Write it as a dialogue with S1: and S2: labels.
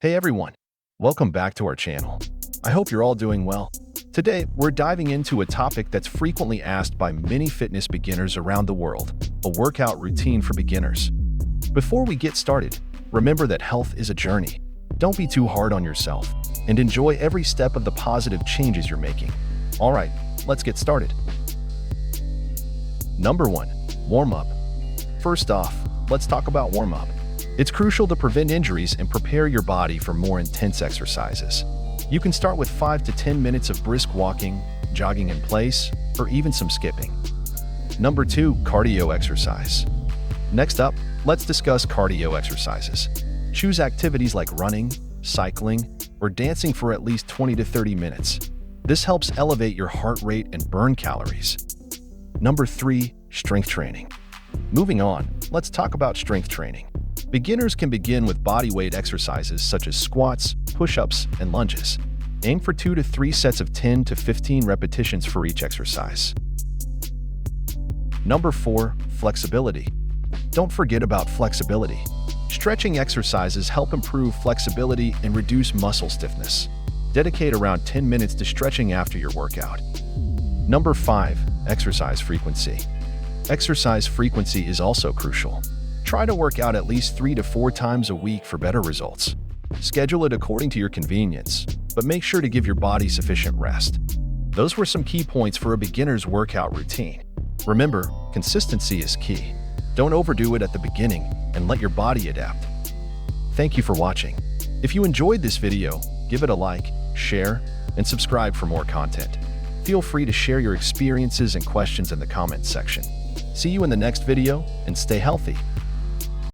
S1: Hey everyone, welcome back to our channel. I hope you're all doing well. Today, we're diving into a topic that's frequently asked by many fitness beginners around the world, a workout routine for beginners. Before we get started, remember that health is a journey. Don't be too hard on yourself, and enjoy every step of the positive changes you're making. All right, let's get started. Number 1. Warm-up. First off, let's talk about warm-up. It's crucial to prevent injuries and prepare your body for more intense exercises. You can start with 5 to 10 minutes of brisk walking, jogging in place, or even some skipping. Number 2. Cardio exercise. Next up, let's discuss cardio exercises. Choose activities like running, cycling, or dancing for at least 20 to 30 minutes. This helps elevate your heart rate and burn calories. Number 3. Strength training. Moving on, let's talk about strength training. Beginners can begin with bodyweight exercises such as squats, push-ups, and lunges. Aim for 2 to 3 sets of 10 to 15 repetitions for each exercise. Number 4. Flexibility. Don't forget about flexibility. Stretching exercises help improve flexibility and reduce muscle stiffness. Dedicate around 10 minutes to stretching after your workout. Number 5. Exercise frequency. Exercise frequency is also crucial. Try to work out at least 3 to 4 times a week for better results. Schedule it according to your convenience, but make sure to give your body sufficient rest. Those were some key points for a beginner's workout routine. Remember, consistency is key. Don't overdo it at the beginning and let your body adapt. Thank you for watching. If you enjoyed this video, give it a like, share, and subscribe for more content. Feel free to share your experiences and questions in the comments section. See you in the next video, and stay healthy.